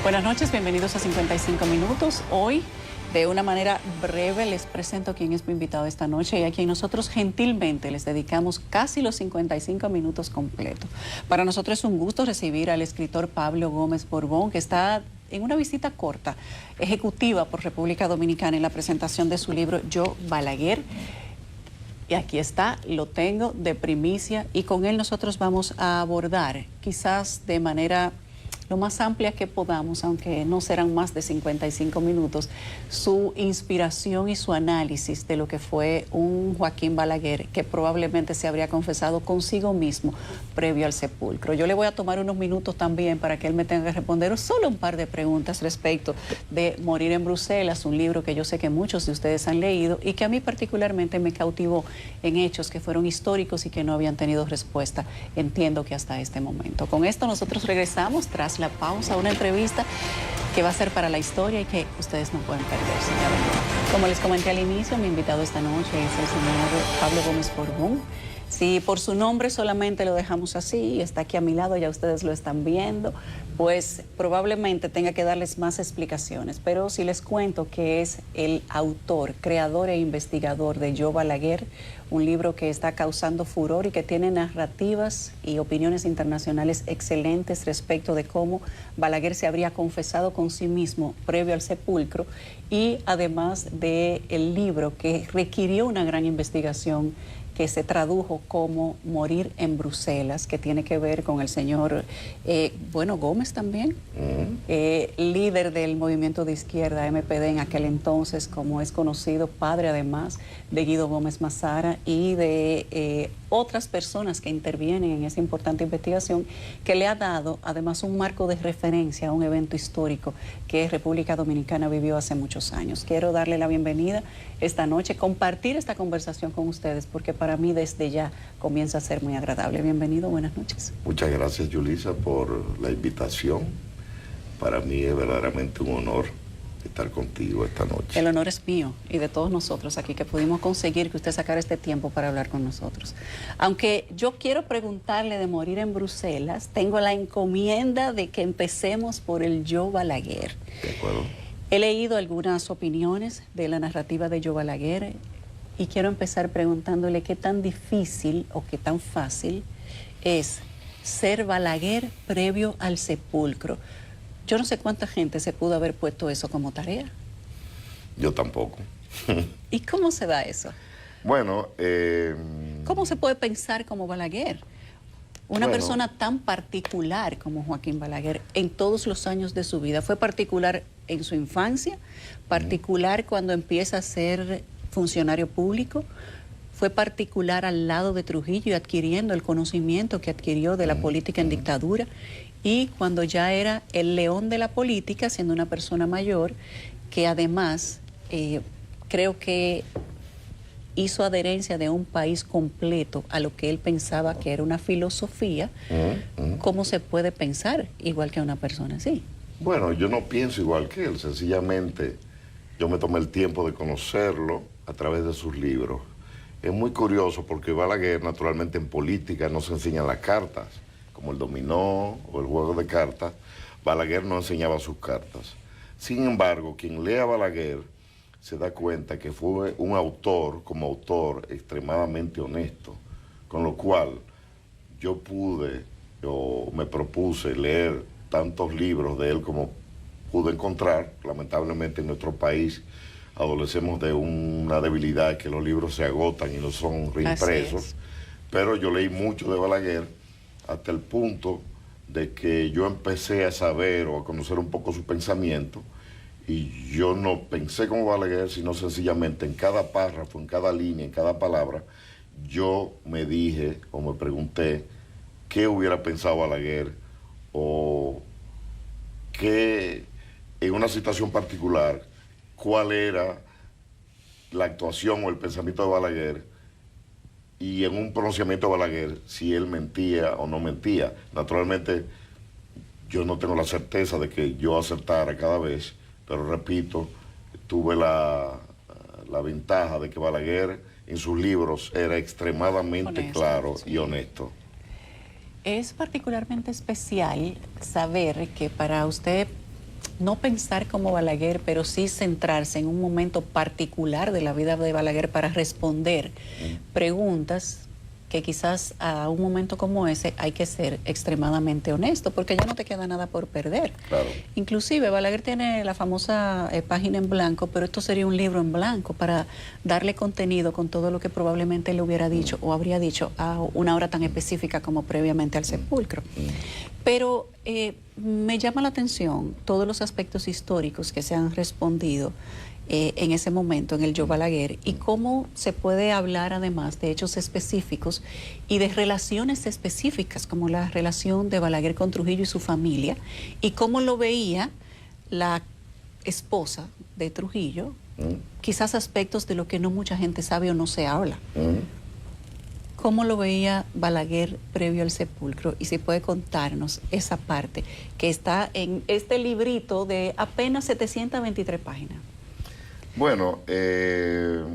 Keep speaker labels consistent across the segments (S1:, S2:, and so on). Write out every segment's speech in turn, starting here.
S1: Buenas noches, bienvenidos a 55 Minutos. Hoy, de una manera breve, les presento a quien es mi invitado esta noche y a quien nosotros gentilmente les dedicamos casi los 55 minutos completos. Para nosotros es un gusto recibir al escritor Pablo Gómez Borbón, que está en una visita corta, ejecutiva por República Dominicana en la presentación de su libro Yo Balaguer. Y aquí está, lo tengo de primicia y con él nosotros vamos a abordar, quizás de manera lo más amplia que podamos, aunque no serán más de 55 minutos, su inspiración y su análisis de lo que fue un Joaquín Balaguer que probablemente se habría confesado consigo mismo previo al sepulcro. Yo le voy a tomar unos minutos también para que él me tenga que responder solo un par de preguntas respecto de Morir en Bruselas, un libro que yo sé que muchos de ustedes han leído y que a mí particularmente me cautivó en hechos que fueron históricos y que no habían tenido respuesta, entiendo que hasta este momento. Con esto nosotros regresamos tras la pausa, una entrevista que va a ser para la historia y que ustedes no pueden perderse. Como les comenté al inicio, mi invitado esta noche es el señor Pablo Gómez Borbón. Si por su nombre solamente lo dejamos así y está aquí a mi lado, ya ustedes lo están viendo, pues probablemente tenga que darles más explicaciones. Pero si les cuento que es el autor, creador e investigador de Yo Balaguer, un libro que está causando furor y que tiene narrativas y opiniones internacionales excelentes respecto de cómo Balaguer se habría confesado con sí mismo previo al sepulcro, y además del libro que requirió una gran investigación que se tradujo como Morir en Bruselas, que tiene que ver con el señor, Gómez también, líder del movimiento de izquierda MPD en aquel entonces, como es conocido, padre además de Guido Gómez Mazara y de otras personas que intervienen en esa importante investigación, que le ha dado además un marco de referencia a un evento histórico que República Dominicana vivió hace muchos años. Quiero darle la bienvenida esta noche, compartir esta conversación con ustedes, porque para mí desde ya comienza a ser muy agradable. Bienvenido, buenas noches.
S2: Muchas gracias, Yulisa, por la invitación. Para mí es verdaderamente un honor estar contigo esta noche.
S1: El honor es mío y de todos nosotros aquí que pudimos conseguir que usted sacara este tiempo para hablar con nosotros. Aunque yo quiero preguntarle de Morir en Bruselas, tengo la encomienda de que empecemos por el Yo Balaguer.
S2: De acuerdo.
S1: He leído algunas opiniones de la narrativa de Yo Balaguer y quiero empezar preguntándole qué tan difícil o qué tan fácil es ser Balaguer previo al sepulcro. Yo no sé cuánta gente se pudo haber puesto eso como tarea.
S2: Yo tampoco.
S1: ¿Y cómo se da eso?
S2: Bueno,
S1: ¿cómo se puede pensar como Balaguer? Una persona tan particular como Joaquín Balaguer en todos los años de su vida. Fue particular en su infancia, particular cuando empieza a ser funcionario público, fue particular al lado de Trujillo y adquiriendo el conocimiento que adquirió de la política en dictadura, y cuando ya era el león de la política, siendo una persona mayor, que además creo que hizo adherencia de un país completo a lo que él pensaba que era una filosofía. ¿Cómo se puede pensar igual que una persona así?
S2: Bueno, yo no pienso igual que él, sencillamente yo me tomé el tiempo de conocerlo a través de sus libros. Es muy curioso porque Balaguer, naturalmente en política no se enseñan las cartas, como el dominó o el juego de cartas. Balaguer no enseñaba sus cartas. Sin embargo, quien lee a Balaguer se da cuenta que fue un autor, como autor, extremadamente honesto, con lo cual yo me propuse leer tantos libros de él como pude encontrar. Lamentablemente en nuestro país adolecemos de una debilidad, que los libros se agotan y no son reimpresos, pero yo leí mucho de Balaguer hasta el punto de que yo empecé a saber o a conocer un poco su pensamiento, y yo no pensé como Balaguer, sino sencillamente en cada párrafo, en cada línea, en cada palabra, yo me dije o me pregunté qué hubiera pensado Balaguer, o qué, en una situación particular, cuál era la actuación o el pensamiento de Balaguer, y en un pronunciamiento de Balaguer, si él mentía o no mentía. Naturalmente, yo no tengo la certeza de que yo acertara cada vez, pero repito, tuve la ventaja de que Balaguer en sus libros era extremadamente honesto, claro, sí, y honesto.
S1: Es particularmente especial saber que para usted no pensar como Balaguer, pero sí centrarse en un momento particular de la vida de Balaguer para responder preguntas que quizás a un momento como ese hay que ser extremadamente honesto, porque ya no te queda nada por perder.
S2: Claro.
S1: Inclusive Balaguer tiene la famosa página en blanco, pero esto sería un libro en blanco para darle contenido con todo lo que probablemente le hubiera dicho o habría dicho a una hora tan específica como previamente al sepulcro. Pero me llama la atención todos los aspectos históricos que se han respondido en ese momento, en el Yo Balaguer, y cómo se puede hablar además de hechos específicos y de relaciones específicas, como la relación de Balaguer con Trujillo y su familia, y cómo lo veía la esposa de Trujillo, quizás aspectos de lo que no mucha gente sabe o no se habla. ¿Cómo lo veía Balaguer previo al sepulcro? Y si puede contarnos esa parte que está en este librito de apenas 723 páginas.
S2: Bueno,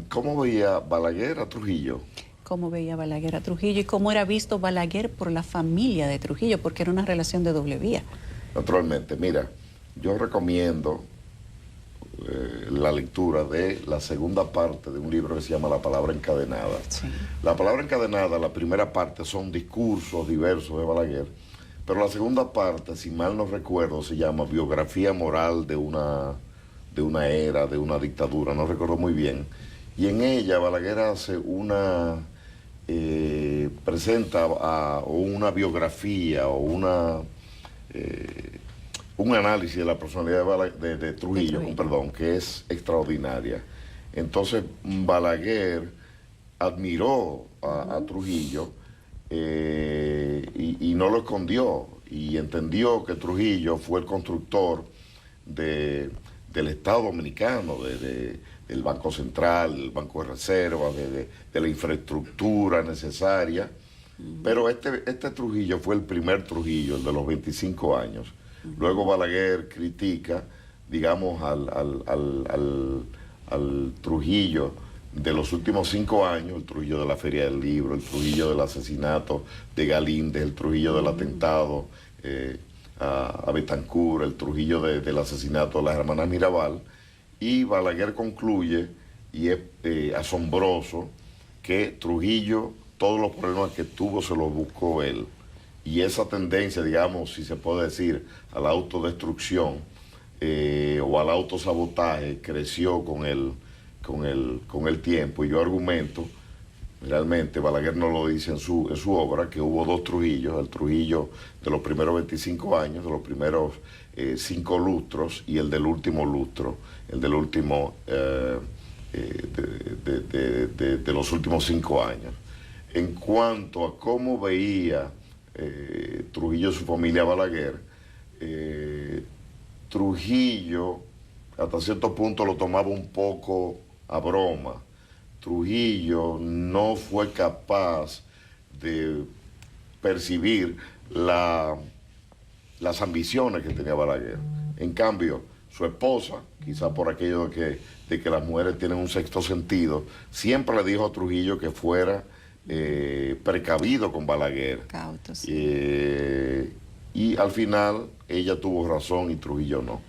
S2: ¿cómo veía Balaguer a Trujillo?
S1: Cómo veía Balaguer a Trujillo y cómo era visto Balaguer por la familia de Trujillo, porque era una relación de doble vía.
S2: Naturalmente, mira, yo recomiendo la lectura de la segunda parte de un libro que se llama La Palabra Encadenada.
S1: Sí.
S2: La Palabra Encadenada, la primera parte son discursos diversos de Balaguer, pero la segunda parte, si mal no recuerdo, se llama Biografía Moral de una era, de una dictadura, no recuerdo muy bien. Y en ella Balaguer hace presenta una biografía o un análisis de la personalidad de Trujillo, perdón, que es extraordinaria. Entonces Balaguer admiró a Trujillo y no lo escondió, y entendió que Trujillo fue el constructor del Estado Dominicano, del Banco Central, del Banco de Reserva, de la infraestructura necesaria. Pero este Trujillo fue el primer Trujillo, el de los 25 años. Luego Balaguer critica, digamos, al Trujillo de los últimos 5 años, el Trujillo de la Feria del Libro, el Trujillo del asesinato de Galíndez, el Trujillo del atentado a Betancourt, el Trujillo del asesinato de las hermanas Mirabal, y Balaguer concluye, y es asombroso, que Trujillo, todos los problemas que tuvo se los buscó él, y esa tendencia, digamos, si se puede decir, a la autodestrucción o al autosabotaje creció con el tiempo. Y yo argumento, realmente Balaguer no lo dice en su obra, que hubo dos Trujillos: el Trujillo de los primeros 25 años, de los primeros 5 lustros, y el del último lustro, el del último de los últimos 5 años. En cuanto a cómo veía Trujillo y su familia Balaguer, Trujillo hasta cierto punto lo tomaba un poco a broma. Trujillo no fue capaz de percibir las ambiciones que tenía Balaguer. En cambio, su esposa, quizá por aquello de que las mujeres tienen un sexto sentido, siempre le dijo a Trujillo que fuera precavido con Balaguer.
S1: Cauto, sí.
S2: Y al final ella tuvo razón y Trujillo no.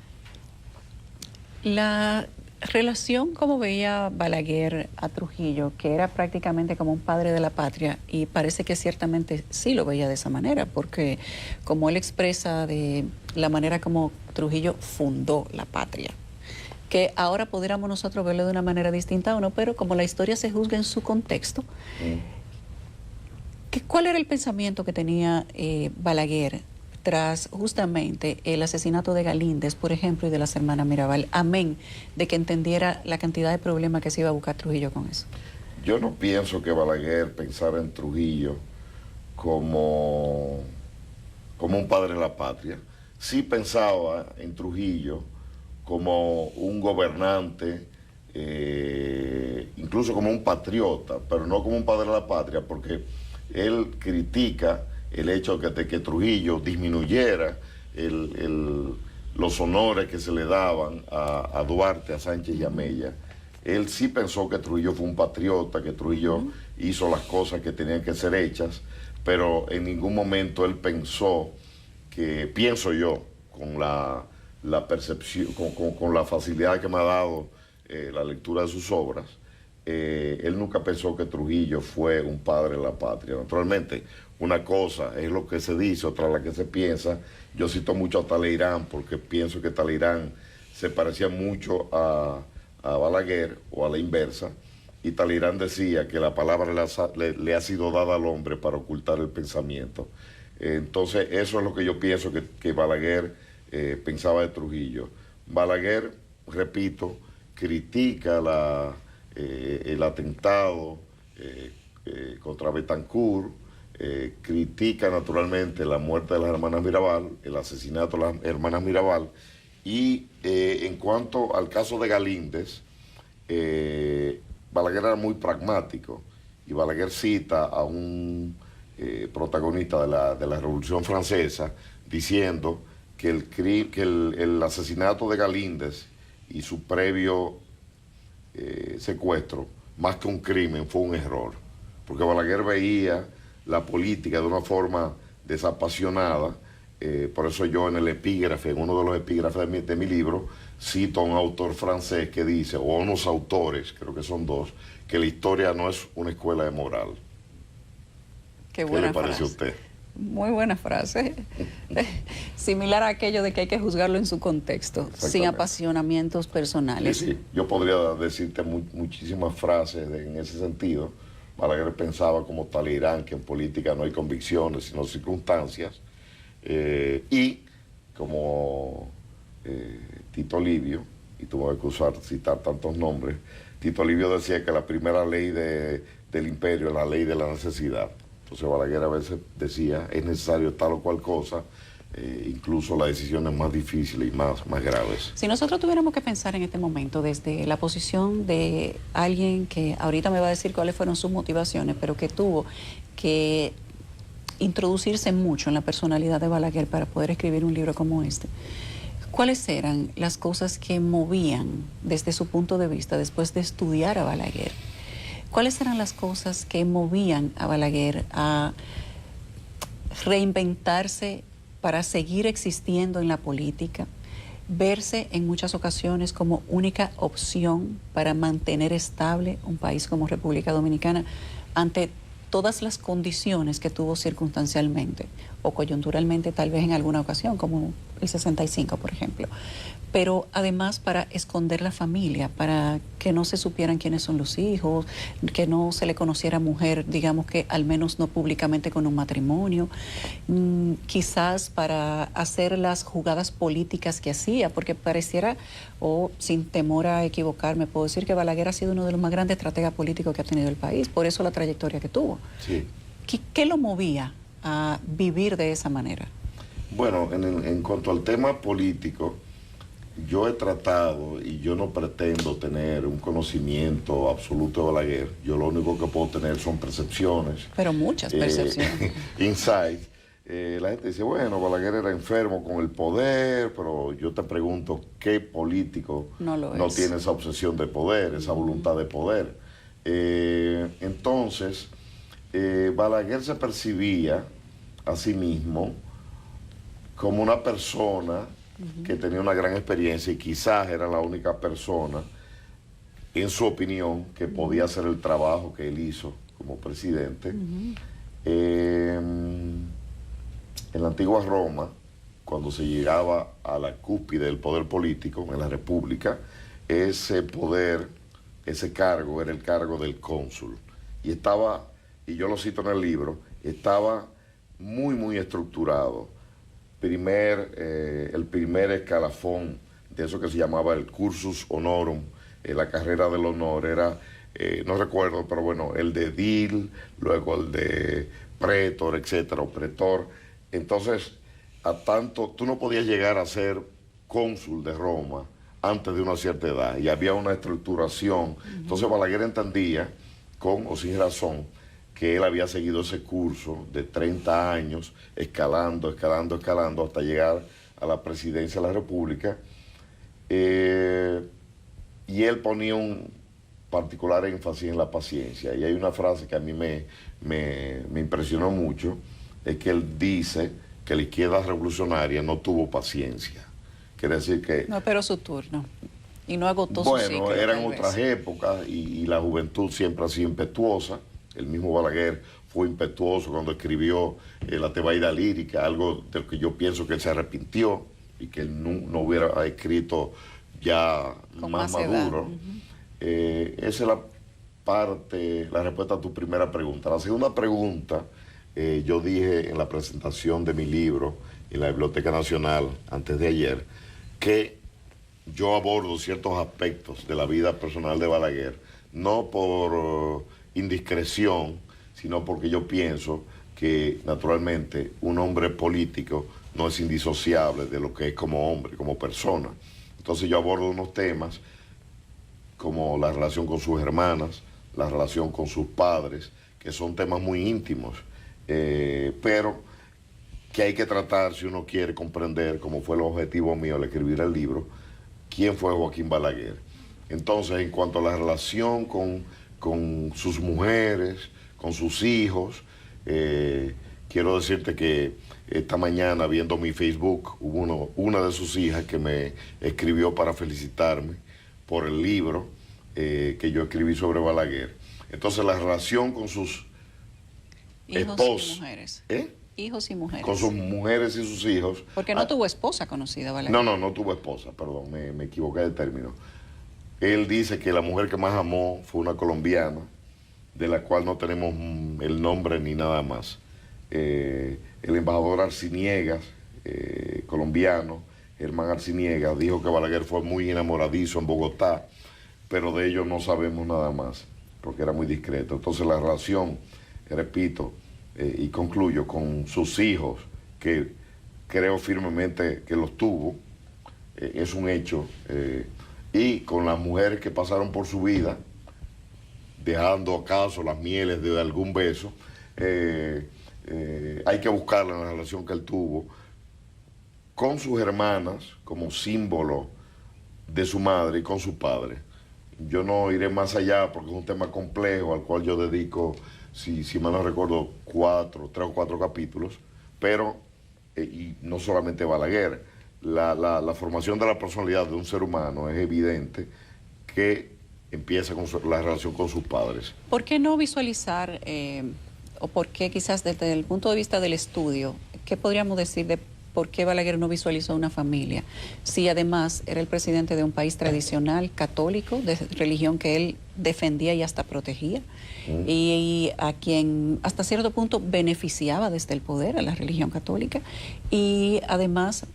S1: La relación como veía Balaguer a Trujillo, que era prácticamente como un padre de la patria, y parece que ciertamente sí lo veía de esa manera, porque como él expresa de la manera como Trujillo fundó la patria, que ahora pudiéramos nosotros verlo de una manera distinta o no, pero como la historia se juzga en su contexto, ¿cuál era el pensamiento que tenía Balaguer tras justamente el asesinato de Galíndez, por ejemplo, y de las hermanas Mirabal, amén de que entendiera la cantidad de problemas que se iba a buscar Trujillo con eso?
S2: Yo no pienso que Balaguer pensara en Trujillo como un padre de la patria. Sí pensaba en Trujillo como un gobernante, incluso como un patriota, pero no como un padre de la patria, porque él critica el hecho de que Trujillo disminuyera los honores que se le daban a Duarte, a Sánchez y a Mella. Él sí pensó que Trujillo fue un patriota, que Trujillo hizo las cosas que tenían que ser hechas, pero en ningún momento él pensó pienso yo, con la la percepción, con la facilidad que me ha dado la lectura de sus obras, él nunca pensó que Trujillo fue un padre de la patria. Naturalmente, una cosa es lo que se dice, otra la que se piensa. Yo cito mucho a Talleyrand porque pienso que Talleyrand se parecía mucho a Balaguer, o a la inversa, y Talleyrand decía que la palabra le ha sido dada al hombre para ocultar el pensamiento. Entonces, eso es lo que yo pienso que Balaguer pensaba de Trujillo. Balaguer, repito, critica el atentado contra Betancourt, critica naturalmente la muerte de las hermanas Mirabal, el asesinato de las hermanas Mirabal, y en cuanto al caso de Galíndez, Balaguer era muy pragmático, y Balaguer cita a un protagonista de la Revolución Francesa diciendo que el asesinato de Galíndez y su previo secuestro, más que un crimen, fue un error, porque Balaguer veía la política de una forma desapasionada. Por eso yo en el epígrafe, en uno de los epígrafes de mi libro, cito a un autor francés que dice, o a unos autores, creo que son dos, que la historia no es una escuela de moral.
S1: Qué buena
S2: le parece
S1: frase.
S2: a usted?
S1: Muy buena frase. Similar a aquello de que hay que juzgarlo en su contexto, sin apasionamientos personales.
S2: Sí, sí. Yo podría decirte muchísimas frases en ese sentido. Balaguer pensaba como Talleyrand, que en política no hay convicciones, sino circunstancias. Y como Tito Livio, y tuve que citar tantos nombres, Tito Livio decía que la primera ley del imperio es la ley de la necesidad. Entonces Balaguer a veces decía, es necesario tal o cual cosa, incluso las decisiones más difíciles y más graves.
S1: Si nosotros tuviéramos que pensar en este momento desde la posición de alguien que ahorita me va a decir cuáles fueron sus motivaciones, pero que tuvo que introducirse mucho en la personalidad de Balaguer para poder escribir un libro como este, ¿cuáles eran las cosas que movían desde su punto de vista después de estudiar a Balaguer? ¿Cuáles eran las cosas que movían a Balaguer a reinventarse para seguir existiendo en la política, verse en muchas ocasiones como única opción para mantener estable un país como República Dominicana ante todas las condiciones que tuvo circunstancialmente o coyunturalmente tal vez en alguna ocasión, como el 65, por ejemplo? Pero además para esconder la familia, para que no se supieran quiénes son los hijos, que no se le conociera mujer, digamos que al menos no públicamente con un matrimonio, quizás para hacer las jugadas políticas que hacía, porque pareciera, o sin temor a equivocarme, puedo decir que Balaguer ha sido uno de los más grandes estrategas políticos que ha tenido el país, por eso la trayectoria que tuvo.
S2: Sí.
S1: ¿Qué lo movía a vivir de esa manera?
S2: Bueno, en cuanto al tema político, yo he tratado, y yo no pretendo tener un conocimiento absoluto de Balaguer, yo lo único que puedo tener son percepciones.
S1: Pero muchas percepciones.
S2: Insights. La gente dice, bueno, Balaguer era enfermo con el poder, pero yo te pregunto, ¿qué político no tiene esa obsesión de poder, esa voluntad de poder? Entonces, Balaguer se percibía a sí mismo como una persona que tenía una gran experiencia y quizás era la única persona, en su opinión, que podía hacer el trabajo que él hizo como presidente. En la antigua Roma, cuando se llegaba a la cúspide del poder político en la República, ese poder, ese cargo era el cargo del cónsul. Y estaba, y yo lo cito en el libro, estaba muy estructurado. El primer escalafón de eso que se llamaba el cursus honorum, la carrera del honor, era, no recuerdo, pero bueno, el de edil, luego el de pretor, etcétera, o pretor. Entonces, tú no podías llegar a ser cónsul de Roma antes de una cierta edad, y había una estructuración. Entonces Balaguer entendía, con o sin razón, que él había seguido ese curso de 30 años, escalando hasta llegar a la presidencia de la República. Y él ponía un particular énfasis en la paciencia. Y hay una frase que a mí me impresionó mucho, es que él dice que la izquierda revolucionaria no tuvo paciencia, Quiere decir que...
S1: No esperó su turno y no agotó su ciclo.
S2: Bueno, eran
S1: tal vez.
S2: otras épocas y la juventud siempre ha sido impetuosa. El mismo Balaguer fue impetuoso cuando escribió La Tebaida Lírica, algo de lo que yo pienso que él se arrepintió y que él no hubiera escrito ya
S1: Con
S2: más
S1: más edad.
S2: maduro. Esa es la respuesta a tu primera pregunta. La segunda pregunta, yo dije en la presentación de mi libro en la Biblioteca Nacional antes de ayer, que yo abordo ciertos aspectos de la vida personal de Balaguer, no por indiscreción, sino porque yo pienso que naturalmente un hombre político no es indisociable de lo que es como hombre, como persona. Entonces yo abordo unos temas como la relación con sus hermanas, la relación con sus padres, que son temas muy íntimos, pero que hay que tratar si uno quiere comprender, como fue el objetivo mío al escribir el libro, quién fue Joaquín Balaguer. Entonces, en cuanto a la relación con sus mujeres, con sus hijos, quiero decirte que esta mañana, viendo mi Facebook, hubo una de sus hijas que me escribió para felicitarme por el libro que yo escribí sobre Balaguer. Entonces, la relación con sus
S1: Hijos y mujeres.
S2: ¿Eh?
S1: Hijos y mujeres.
S2: Con sus mujeres y sus hijos.
S1: Porque no tuvo esposa conocida, Balaguer.
S2: No tuvo esposa, perdón, me equivoqué de término. Él dice que la mujer que más amó fue una colombiana, de la cual no tenemos el nombre ni nada más. El embajador Arciniegas, colombiano, Germán Arciniegas, dijo que Balaguer fue muy enamoradizo en Bogotá, pero de ello no sabemos nada más, porque era muy discreto. Entonces la relación, repito, y concluyo, con sus hijos, que creo firmemente que los tuvo, es un hecho, y con las mujeres que pasaron por su vida, dejando acaso las mieles de algún beso, hay que buscarla en la relación que él tuvo con sus hermanas como símbolo de su madre y con su padre. Yo no iré más allá porque es un tema complejo al cual yo dedico, si mal no recuerdo, 3 o 4 capítulos, pero, y no solamente Balaguer, la formación de la personalidad de un ser humano es evidente que empieza con la relación con sus padres.
S1: ¿Por qué no visualizar, o por qué quizás desde el punto de vista del estudio, qué podríamos decir de por qué Balaguer no visualizó una familia? Si además era el presidente de un país tradicional, católico, de religión que él defendía y hasta protegía, y a quien hasta cierto punto beneficiaba desde el poder, a la religión católica, y además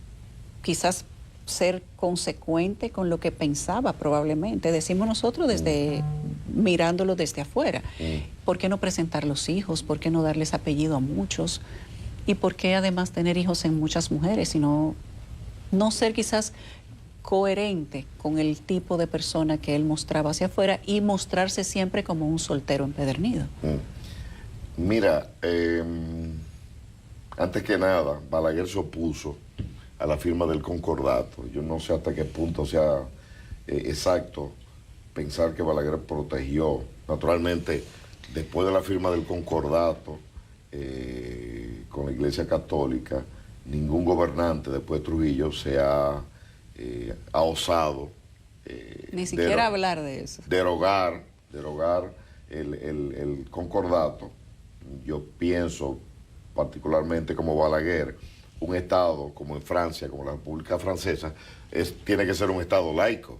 S1: quizás ser consecuente con lo que pensaba probablemente, decimos nosotros desde mirándolo desde afuera. ¿Por qué no presentar los hijos? ¿Por qué no darles apellido a muchos? ¿Y por qué además tener hijos en muchas mujeres? Y no ser quizás coherente con el tipo de persona que él mostraba hacia afuera y mostrarse siempre como un soltero empedernido.
S2: Mira, antes que nada, Balaguer se opuso a la firma del concordato. Yo no sé hasta qué punto sea exacto pensar que Balaguer protegió. Naturalmente, después de la firma del concordato con la Iglesia Católica, ningún gobernante después de Trujillo ha osado
S1: ni siquiera hablar de eso.
S2: Derogar el concordato. Yo pienso, particularmente como Balaguer, un Estado como en Francia, como la República Francesa, tiene que ser un Estado laico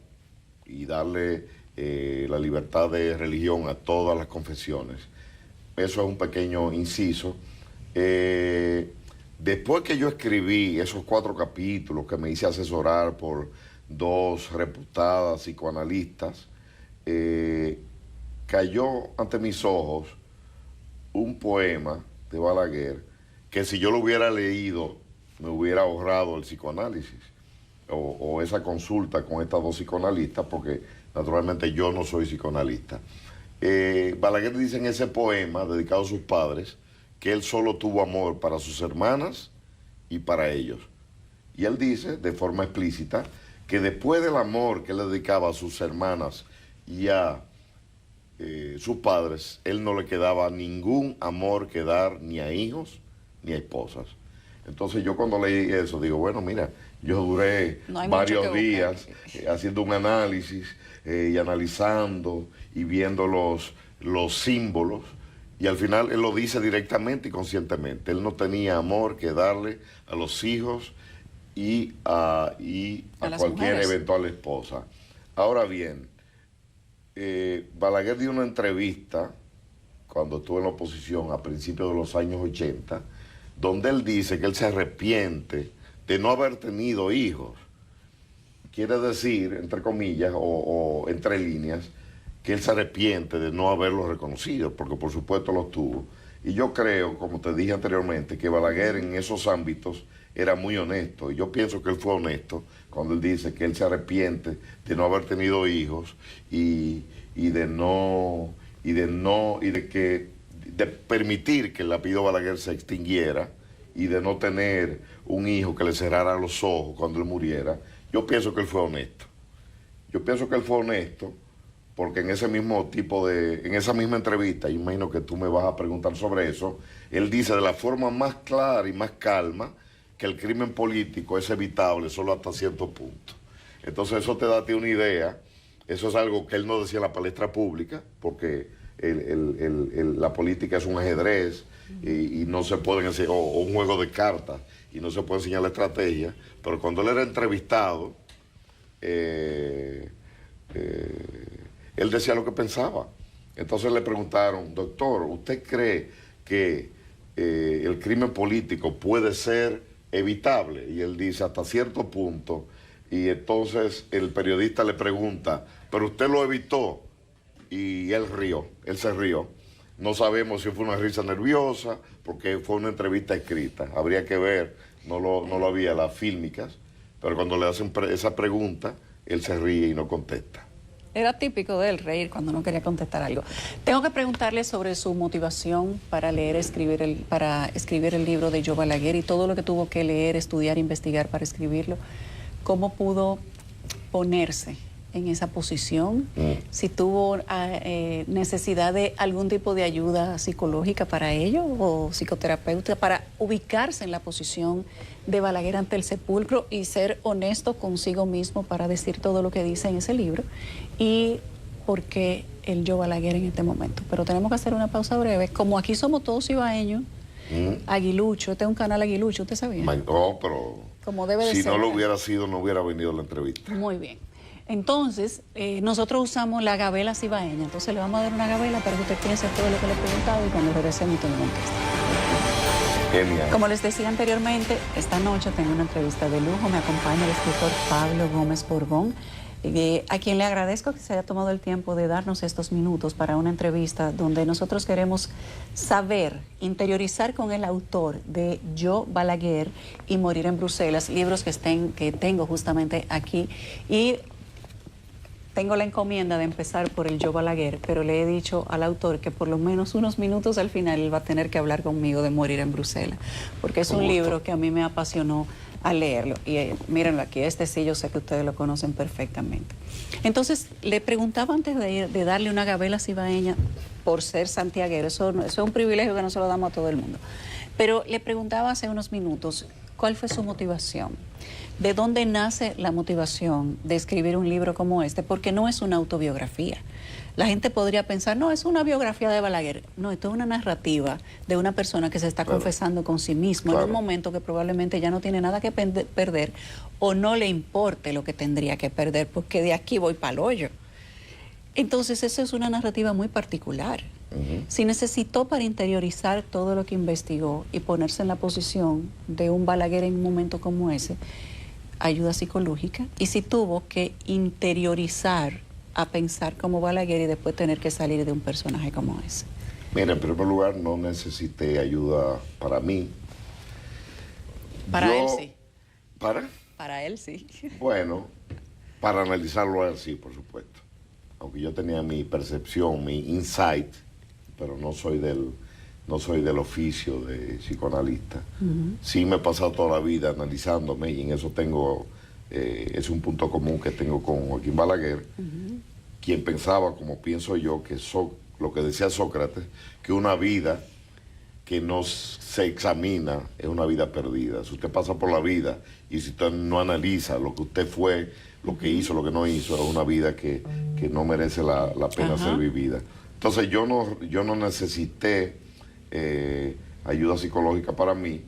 S2: y darle la libertad de religión a todas las confesiones. Eso es un pequeño inciso. Después que yo escribí esos 4 capítulos, que me hice asesorar por 2 reputadas psicoanalistas, cayó ante mis ojos un poema de Balaguer que si yo lo hubiera leído me hubiera ahorrado el psicoanálisis o esa consulta con estas 2 psicoanalistas, porque naturalmente yo no soy psicoanalista. Balaguer dice en ese poema dedicado a sus padres que él solo tuvo amor para sus hermanas y para ellos. Y él dice de forma explícita que después del amor que él le dedicaba a sus hermanas y a sus padres, él no le quedaba ningún amor que dar ni a hijos ni a esposas. Entonces yo cuando leí eso digo, bueno, mira, Yo duré
S1: No hay mucho
S2: varios
S1: que buscar.
S2: días haciendo un análisis y analizando y viendo los símbolos. Y al final él lo dice directamente y conscientemente. Él no tenía amor que darle a los hijos y a
S1: las
S2: cualquier
S1: mujeres.
S2: eventual esposa. Ahora bien, Balaguer dio una entrevista cuando estuvo en la oposición a principios de los años 80, donde él dice que él se arrepiente de no haber tenido hijos. Quiere decir, entre comillas, o entre líneas, que él se arrepiente de no haberlos reconocido, porque por supuesto los tuvo. Y yo creo, como te dije anteriormente, que Balaguer en esos ámbitos era muy honesto. Y yo pienso que él fue honesto cuando él dice que él se arrepiente de no haber tenido hijos y de permitir que el apellido Balaguer se extinguiera y de no tener un hijo que le cerrara los ojos cuando él muriera. Yo pienso que él fue honesto. Yo pienso que él fue honesto porque en ese mismo en esa misma entrevista, imagino que tú me vas a preguntar sobre eso, él dice de la forma más clara y más calma que el crimen político es evitable solo hasta cierto punto. Entonces eso te da a ti una idea, eso es algo que él no decía en la palestra pública, porque la política es un ajedrez y no se pueden enseñar, o un juego de cartas, y no se puede enseñar la estrategia, pero cuando él era entrevistado, él decía lo que pensaba. Entonces le preguntaron, doctor, ¿usted cree que el crimen político puede ser evitable? Y él dice, hasta cierto punto. Y entonces el periodista le pregunta, ¿pero usted lo evitó? Y él se rió. No sabemos si fue una risa nerviosa, porque fue una entrevista escrita. Habría que ver, no lo había las fílmicas, pero cuando le hacen esa pregunta, él se ríe y no contesta.
S1: Era típico de él reír cuando no quería contestar algo. Tengo que preguntarle sobre su motivación para escribir el libro de Joe Balaguer y todo lo que tuvo que leer, estudiar, investigar para escribirlo. ¿Cómo pudo ponerse en esa posición? Si tuvo necesidad de algún tipo de ayuda psicológica para ello o psicoterapeuta para ubicarse en la posición de Balaguer ante el sepulcro y ser honesto consigo mismo para decir todo lo que dice en ese libro, y por qué el Joe Balaguer en este momento. Pero tenemos que hacer una pausa breve. Como aquí somos todos ibaeños, Aguilucho, este es un canal Aguilucho, ¿usted sabía?
S2: No, pero
S1: como debe de
S2: si
S1: ser,
S2: no lo hubiera sido, no hubiera venido la entrevista.
S1: Muy bien. Entonces, nosotros usamos la gabela cibaeña. Entonces le vamos a dar una gabela para que usted piense todo lo que le he preguntado y cuando regresemos usted me conteste.
S2: Genial.
S1: Como les decía anteriormente, esta noche tengo una entrevista de lujo. Me acompaña el escritor Pablo Gómez Borbón, a quien le agradezco que se haya tomado el tiempo de darnos estos minutos para una entrevista donde nosotros queremos saber, interiorizar con el autor de Joe Balaguer y Morir en Bruselas, libros que tengo justamente aquí. Y tengo la encomienda de empezar por el Joe Balaguer, pero le he dicho al autor que por lo menos unos minutos al final él va a tener que hablar conmigo de Morir en Bruselas, porque es un libro que a mí me apasionó al leerlo. Y mírenlo aquí, este sí yo sé que ustedes lo conocen perfectamente. Entonces, le preguntaba antes de darle una gabela cibaeña por ser santiaguero, eso es un privilegio que no se lo damos a todo el mundo, pero le preguntaba hace unos minutos, ¿cuál fue su motivación? ¿De dónde nace la motivación de escribir un libro como este? Porque no es una autobiografía. La gente podría pensar, no, es una biografía de Balaguer. No, esto es una narrativa de una persona que se está confesando con sí mismo en un momento que probablemente ya no tiene nada que perder o no le importe lo que tendría que perder, porque de aquí voy para el hoyo. Entonces, eso es una narrativa muy particular. Si necesitó para interiorizar todo lo que investigó y ponerse en la posición de un Balaguer en un momento como ese, ayuda psicológica, y si tuvo que interiorizar a pensar como Balaguer y después tener que salir de un personaje como ese.
S2: Mira, en primer lugar, no necesité ayuda para mí.
S1: Para él sí.
S2: ¿Para?
S1: Para él sí.
S2: Bueno, para analizarlo a él sí, por supuesto. Aunque yo tenía mi percepción, mi insight, pero no soy del oficio de psicoanalista. Sí me he pasado toda la vida analizándome y en eso es un punto común que tengo con Joaquín Balaguer, quien pensaba, como pienso yo, que lo que decía Sócrates, que una vida que no se examina es una vida perdida. Si usted pasa por la vida y si usted no analiza lo que usted fue, lo que hizo, lo que no hizo, es una vida que no merece la pena ser vivida. Entonces yo no necesité ayuda psicológica para mí.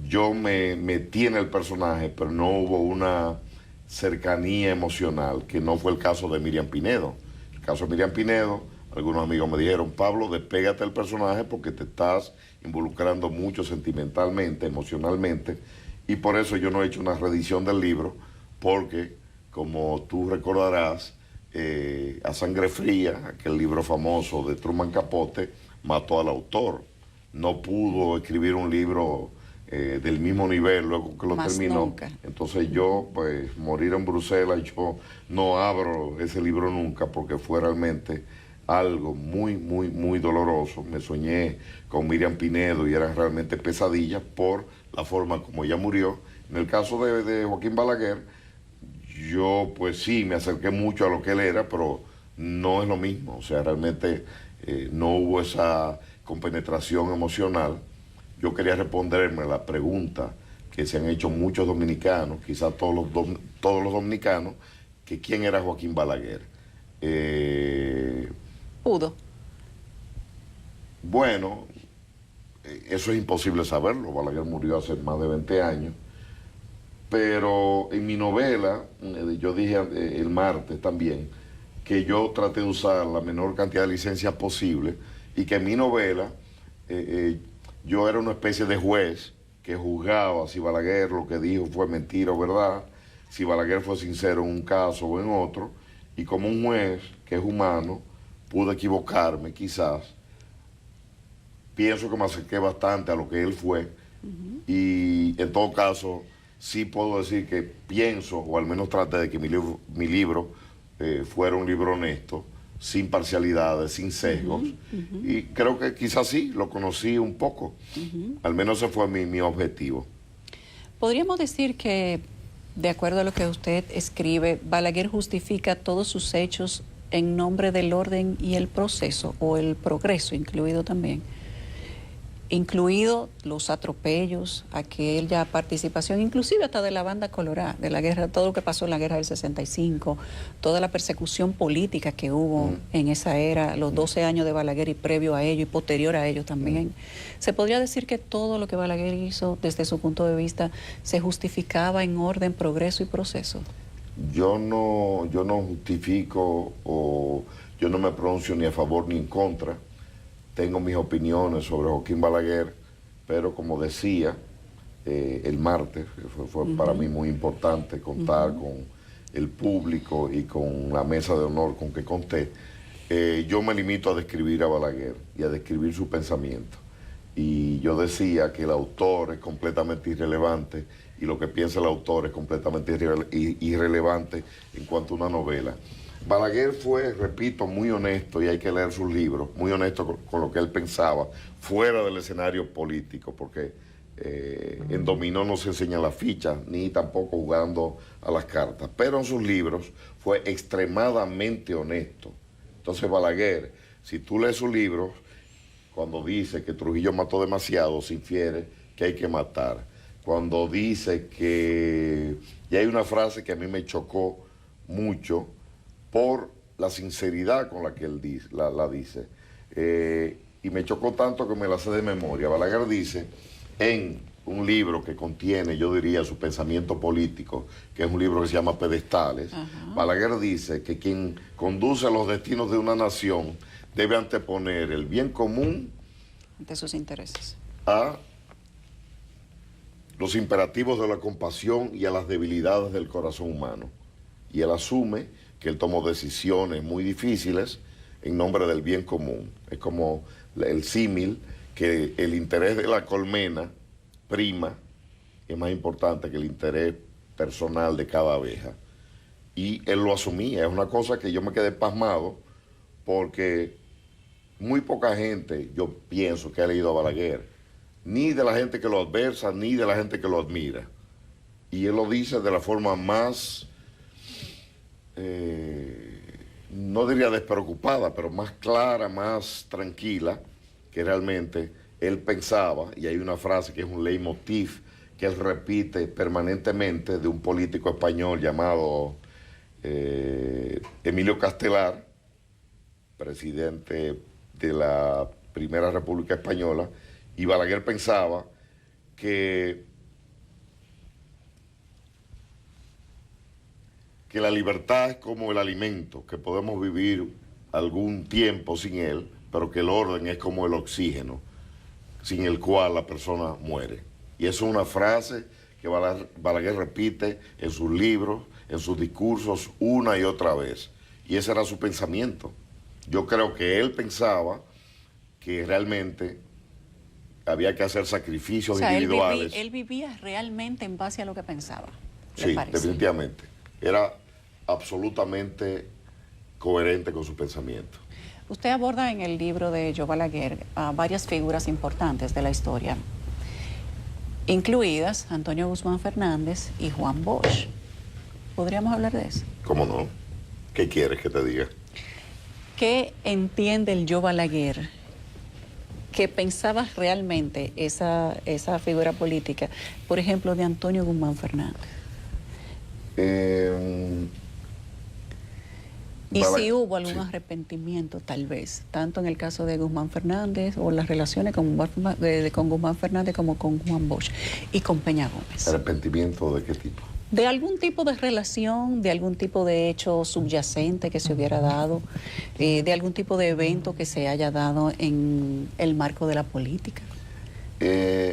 S2: Yo me metí en el personaje, pero no hubo una cercanía emocional, que no fue el caso de Miriam Pinedo. El caso de Miriam Pinedo, algunos amigos me dijeron, Pablo, despégate del personaje porque te estás involucrando mucho sentimentalmente, emocionalmente, y por eso yo no he hecho una reedición del libro, porque, como tú recordarás, A Sangre Fría, aquel libro famoso de Truman Capote, mató al autor. No pudo escribir un libro del mismo nivel luego que lo
S1: Más
S2: terminó.
S1: nunca.
S2: Entonces yo, pues, morir en Bruselas, yo no abro ese libro nunca porque fue realmente algo muy, muy, muy doloroso. Me soñé con Miriam Pinedo y eran realmente pesadillas por la forma como ella murió. En el caso de Joaquín Balaguer, yo pues sí me acerqué mucho a lo que él era, pero no es lo mismo. O sea, realmente no hubo esa compenetración emocional. Yo quería responderme a la pregunta que se han hecho muchos dominicanos, quizás todos los dominicanos, que quién era Joaquín Balaguer.
S1: Pudo.
S2: Bueno, eso es imposible saberlo. Balaguer murió hace más de 20 años. Pero en mi novela, yo dije el martes también, que yo traté de usar la menor cantidad de licencias posible y que en mi novela yo era una especie de juez que juzgaba si Balaguer lo que dijo fue mentira o verdad, si Balaguer fue sincero en un caso o en otro, y como un juez que es humano, pude equivocarme quizás. Pienso que me acerqué bastante a lo que él fue, y en todo caso sí puedo decir que pienso, o al menos traté de que mi libro fuera un libro honesto, sin parcialidades, sin sesgos, y creo que quizás sí, lo conocí un poco. Al menos ese fue mi objetivo.
S1: Podríamos decir que, de acuerdo a lo que usted escribe, Balaguer justifica todos sus hechos en nombre del orden y el proceso, o el progreso incluido también, incluido los atropellos, aquella participación, inclusive hasta de la banda colorada, de la guerra, todo lo que pasó en la guerra del 65, toda la persecución política que hubo en esa era, los 12 años de Balaguer y previo a ello y posterior a ello también. Se podría decir que todo lo que Balaguer hizo desde su punto de vista se justificaba en orden, progreso y proceso.
S2: Yo no justifico o yo no me pronuncio ni a favor ni en contra. Tengo mis opiniones sobre Joaquín Balaguer, pero como decía el martes, que fue para mí muy importante contar con el público y con la mesa de honor con que conté, yo me limito a describir a Balaguer y a describir su pensamiento. Y yo decía que el autor es completamente irrelevante y lo que piensa el autor es completamente irrelevante en cuanto a una novela. Balaguer fue, repito, muy honesto, y hay que leer sus libros, muy honesto con lo que él pensaba, fuera del escenario político, porque en dominó no se enseña la ficha, ni tampoco jugando a las cartas, pero en sus libros fue extremadamente honesto. Entonces Balaguer, si tú lees sus libros, cuando dice que Trujillo mató demasiado, se infiere que hay que matar. Cuando dice que, y hay una frase que a mí me chocó mucho, por la sinceridad con la que él la dice. Y me chocó tanto que me la sé de memoria. Balaguer dice, en un libro que contiene, yo diría, su pensamiento político, que es un libro que se llama Pedestales, Balaguer dice que quien conduce los destinos de una nación debe anteponer el bien común
S1: ante sus intereses,
S2: a los imperativos de la compasión y a las debilidades del corazón humano. Y él asume que él tomó decisiones muy difíciles en nombre del bien común. Es como el símil que el interés de la colmena prima, es más importante que el interés personal de cada abeja. Y él lo asumía. Es una cosa que yo me quedé pasmado porque muy poca gente, yo pienso, que ha leído a Balaguer, ni de la gente que lo adversa, ni de la gente que lo admira. Y él lo dice de la forma más... no diría despreocupada, pero más clara, más tranquila, que realmente él pensaba, y hay una frase que es un leitmotiv que él repite permanentemente de un político español llamado Emilio Castelar, presidente de la Primera República Española, y Balaguer pensaba que la libertad es como el alimento, que podemos vivir algún tiempo sin él, pero que el orden es como el oxígeno, sin el cual la persona muere. Y eso es una frase que Balaguer repite en sus libros, en sus discursos, una y otra vez. Y ese era su pensamiento. Yo creo que él pensaba que realmente había que hacer sacrificios individuales.
S1: Él vivía realmente en base a lo que pensaba.
S2: Sí, definitivamente. Era absolutamente coherente con su pensamiento.
S1: Usted aborda en el libro de Joe Balaguer varias figuras importantes de la historia, incluidas Antonio Guzmán Fernández y Juan Bosch. ¿Podríamos hablar de eso?
S2: ¿Cómo no? ¿Qué quieres que te diga?
S1: ¿Qué entiende el Joe Balaguer que pensaba realmente esa figura política, por ejemplo, de Antonio Guzmán Fernández? Y si hubo algún arrepentimiento, tal vez, tanto en el caso de Guzmán Fernández o las relaciones con Guzmán Fernández como con Juan Bosch y con Peña Gómez.
S2: ¿Arrepentimiento de qué tipo?
S1: De algún tipo de relación, de algún tipo de hecho subyacente que se hubiera dado, de algún tipo de evento que se haya dado en el marco de la política.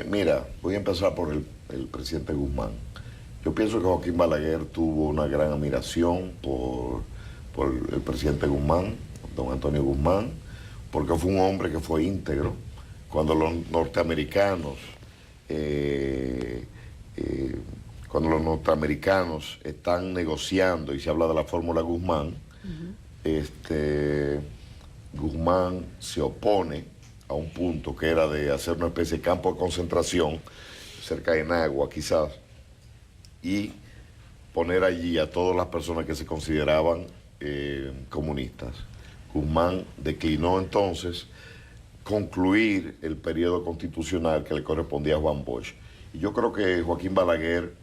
S2: Mira, voy a empezar por el presidente Guzmán. Yo pienso que Joaquín Balaguer tuvo una gran admiración por el presidente Guzmán, don Antonio Guzmán, porque fue un hombre que fue íntegro. Cuando los norteamericanos están negociando y se habla de la fórmula Guzmán, Guzmán se opone a un punto que era de hacer una especie de campo de concentración cerca de Nagua, quizás, y poner allí a todas las personas que se consideraban comunistas. Guzmán declinó entonces concluir el periodo constitucional que le correspondía a Juan Bosch. Y yo creo que Joaquín Balaguer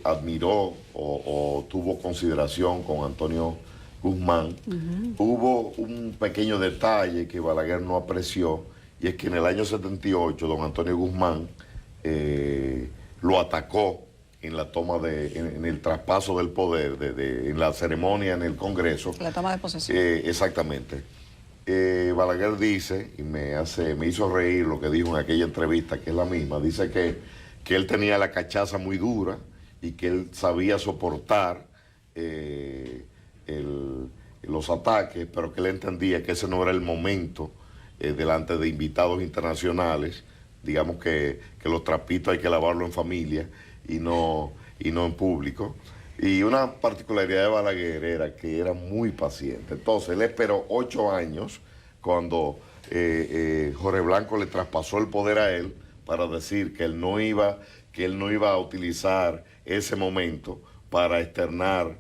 S2: admiró o tuvo consideración con Antonio Guzmán. Hubo un pequeño detalle que Balaguer no apreció, y es que en el año 78 don Antonio Guzmán lo atacó en la toma en el traspaso del poder, en la ceremonia en el Congreso.
S1: La toma de posesión.
S2: Exactamente. Balaguer dice, y me hizo reír lo que dijo en aquella entrevista, que es la misma, dice que él tenía la cachaza muy dura y que él sabía soportar los ataques, pero que él entendía que ese no era el momento delante de invitados internacionales. Digamos que los trapitos hay que lavarlo en familia y no en público. Y una particularidad de Balaguer era que era muy paciente. Entonces él esperó 8 años cuando Jorge Blanco le traspasó el poder a él para decir que él no iba a utilizar ese momento para externar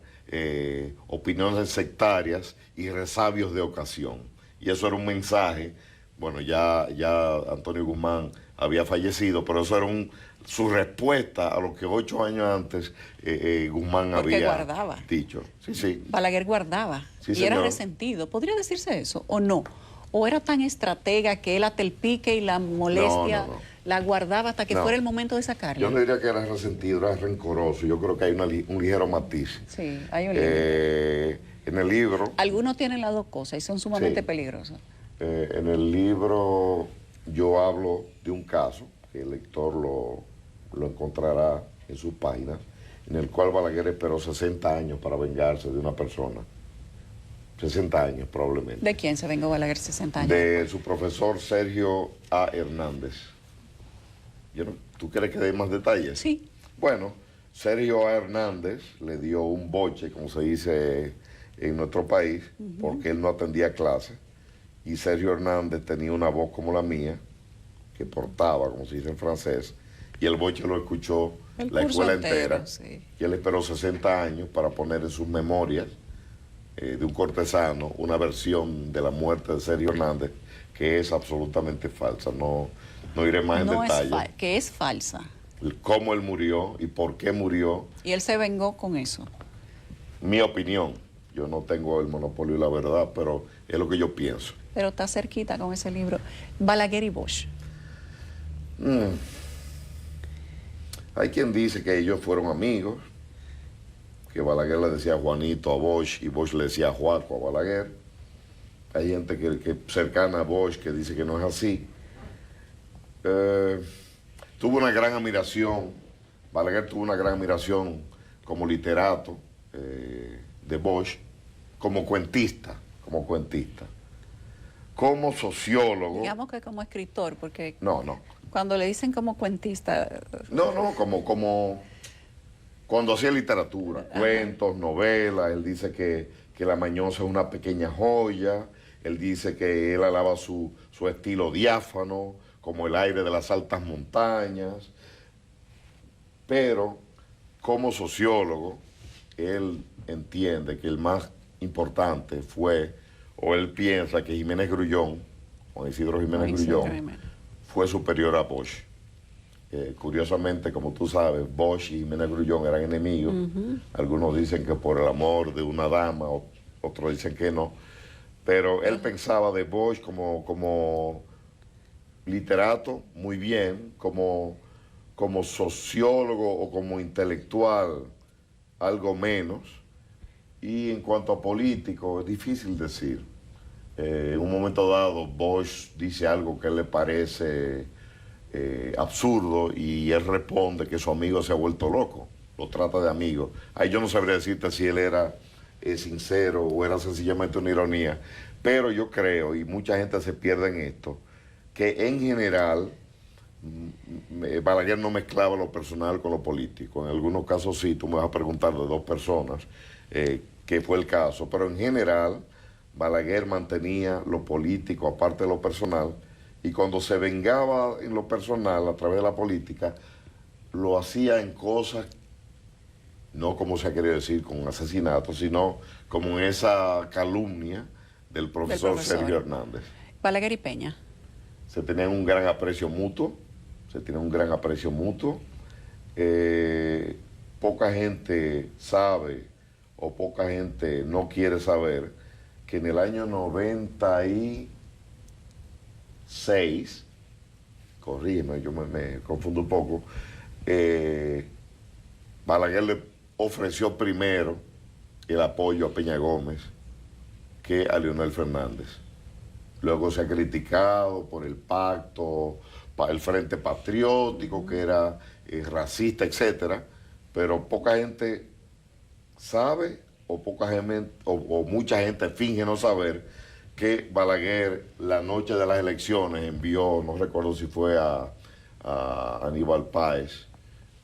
S2: opiniones sectarias y resabios de ocasión. Y eso era un mensaje. Bueno, ya Antonio Guzmán había fallecido, pero eso era su respuesta a lo que 8 años antes Guzmán había dicho. Sí.
S1: Balaguer guardaba, sí, y era resentido. ¿Podría decirse eso o no? ¿O era tan estratega que él hasta el pique y la molestia la guardaba hasta que fuera el momento de sacarla?
S2: Yo no diría que era resentido, era rencoroso. Yo creo que hay un ligero matiz.
S1: Sí, hay un ligero.
S2: En el libro...
S1: Algunos tienen las dos cosas y son sumamente peligrosos.
S2: En el libro yo hablo de un caso, que el lector lo encontrará en sus páginas, en el cual Balaguer esperó 60 años para vengarse de una persona. 60 años probablemente.
S1: ¿De quién se vengó Balaguer 60 años?
S2: De su profesor Sergio A. Hernández. ¿Tú quieres que dé más detalles?
S1: Sí.
S2: Bueno, Sergio A. Hernández le dio un boche, como se dice en nuestro país, porque él no atendía clases. Y Sergio Hernández tenía una voz como la mía, que portaba, como se dice en francés, y el boche lo escuchó la escuela entera.
S1: Sí.
S2: Y él esperó 60 años para poner en sus memorias de un cortesano una versión de la muerte de Sergio Hernández que es absolutamente falsa. No, no iré más en
S1: No es
S2: detalle.
S1: que es falsa.
S2: Cómo él murió y por qué murió.
S1: Y él se vengó con eso.
S2: Mi opinión. Yo no tengo el monopolio de la verdad, pero es lo que yo pienso.
S1: Pero está cerquita con ese libro. Balaguer y Bosch.
S2: Hay quien dice que ellos fueron amigos, que Balaguer le decía Juanito a Bosch y Bosch le decía Juaco a Balaguer. Hay gente que cercana a Bosch que dice que no es así. Tuvo una gran admiración, Balaguer tuvo una gran admiración como literato de Bosch, como cuentista. Como sociólogo.
S1: Digamos que como escritor, porque
S2: No.
S1: cuando le dicen como cuentista...
S2: No, como cuando hacía literatura, cuentos, novelas. Él dice que La Mañosa es una pequeña joya. Él dice que él alaba su estilo diáfano, como el aire de las altas montañas. Pero como sociólogo, él entiende que el más importante fue, o él piensa que Jiménez Grullón, Juan Isidro Jiménez Grullón, fue superior a Bosch. Curiosamente, como tú sabes, Bosch y Jiménez Grullón eran enemigos. Algunos dicen que por el amor de una dama, otros dicen que no. Pero él pensaba de Bosch como literato muy bien, como sociólogo o como intelectual algo menos. Y en cuanto a político, es difícil decir. En un momento dado, Bosch dice algo que le parece absurdo y él responde que su amigo se ha vuelto loco, lo trata de amigo. Ahí yo no sabría decirte si él era sincero o era sencillamente una ironía, pero yo creo, y mucha gente se pierde en esto, que en general Balaguer no mezclaba lo personal con lo político. En algunos casos sí, tú me vas a preguntar de dos personas, que fue el caso, pero en general Balaguer mantenía lo político aparte de lo personal, y cuando se vengaba en lo personal a través de la política, lo hacía en cosas, no como se ha querido decir, con asesinatos, sino como en esa calumnia del profesor Sergio Hernández.
S1: Balaguer y Peña.
S2: Se tenían un gran aprecio mutuo, poca gente sabe o poca gente no quiere saber que en el año 96, corrígeme, yo me confundo un poco, Balaguer le ofreció primero el apoyo a Peña Gómez que a Leonel Fernández. Luego se ha criticado por el pacto, el Frente Patriótico, que era racista, etcétera, pero poca gente sabe o mucha gente finge no saber que Balaguer la noche de las elecciones envió, no recuerdo si fue a Aníbal Páez,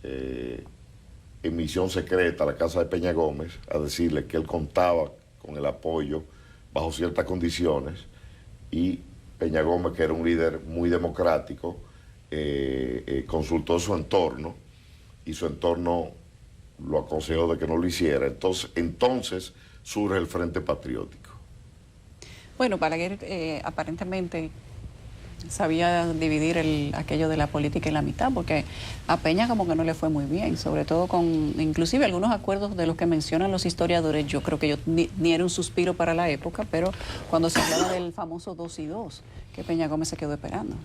S2: en misión secreta a la casa de Peña Gómez a decirle que él contaba con el apoyo bajo ciertas condiciones, y Peña Gómez, que era un líder muy democrático, consultó su entorno y su entorno lo aconsejó de que no lo hiciera. Entonces surge el Frente Patriótico.
S1: Bueno, Balaguer aparentemente sabía dividir aquello de la política en la mitad, porque a Peña como que no le fue muy bien, sobre todo con inclusive algunos acuerdos de los que mencionan los historiadores. Yo creo que ni era un suspiro para la época, pero cuando se hablaba del famoso 2 y 2, que Peña Gómez se quedó esperando.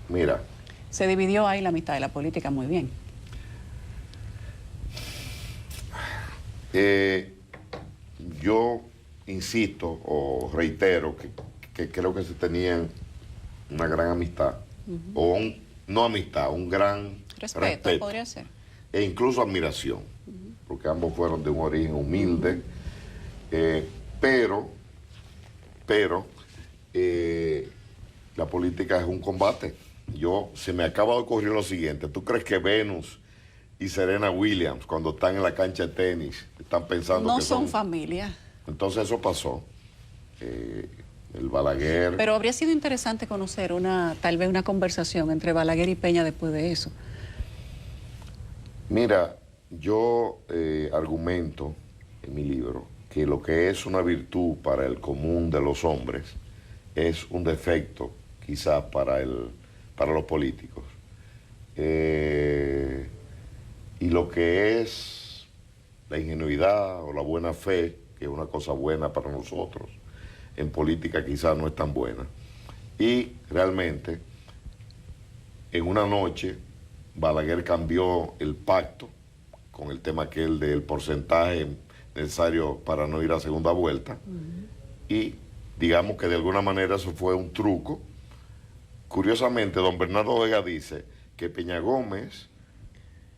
S2: Mira.
S1: Se dividió ahí la mitad de la política muy bien.
S2: Yo insisto o reitero que creo que se tenían una gran amistad, o no amistad, un gran respeto
S1: podría ser.
S2: E incluso admiración, porque ambos fueron de un origen humilde, pero la política es un combate. Se me acaba de ocurrir lo siguiente: ¿tú crees que Venus y Serena Williams, cuando están en la cancha de tenis, están pensando
S1: no
S2: que
S1: son familia?
S2: Entonces eso pasó. El Balaguer...
S1: Pero habría sido interesante conocer tal vez una conversación entre Balaguer y Peña después de eso.
S2: Mira, yo argumento en mi libro que lo que es una virtud para el común de los hombres es un defecto quizás para los políticos. Y lo que es la ingenuidad o la buena fe, que es una cosa buena para nosotros, en política quizás no es tan buena. Y realmente, en una noche, Balaguer cambió el pacto con el tema aquel del porcentaje necesario para no ir a segunda vuelta. Y digamos que de alguna manera eso fue un truco. Curiosamente, don Bernardo Vega dice que Peña Gómez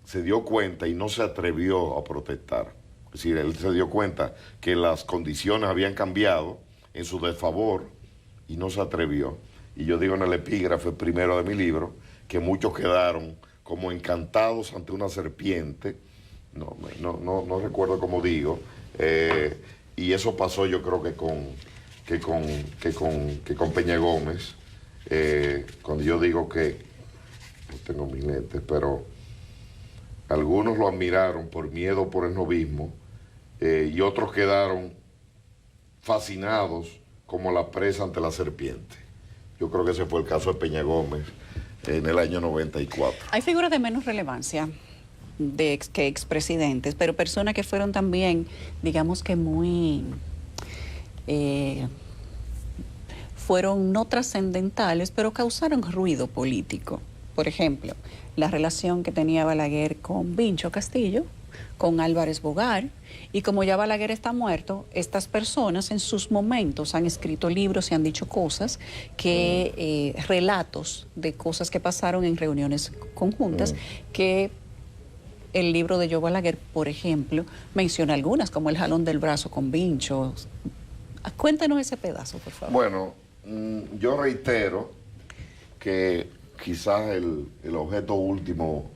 S2: se dio cuenta y no se atrevió a protestar. Es decir, él se dio cuenta que las condiciones habían cambiado en su desfavor y no se atrevió. Y yo digo en el epígrafe primero de mi libro que muchos quedaron como encantados ante una serpiente, no recuerdo cómo digo, y eso pasó yo creo que con Peña Gómez, cuando yo digo que, no tengo mis lentes, pero algunos lo admiraron por miedo por el novismo, y otros quedaron fascinados como la presa ante la serpiente. Yo creo que ese fue el caso de Peña Gómez en el año 94.
S1: Hay figuras de menos relevancia que expresidentes, pero personas que fueron también, digamos que muy... fueron no trascendentales, pero causaron ruido político. Por ejemplo, la relación que tenía Balaguer con Vincho Castillo, con Álvarez Bogar, y como ya Balaguer está muerto, estas personas en sus momentos han escrito libros y han dicho cosas que, relatos de cosas que pasaron en reuniones conjuntas, que el libro de Joe Balaguer, por ejemplo, menciona algunas, como el jalón del brazo con Vincho. Cuéntanos ese pedazo, por favor.
S2: Bueno, yo reitero que quizás el objeto último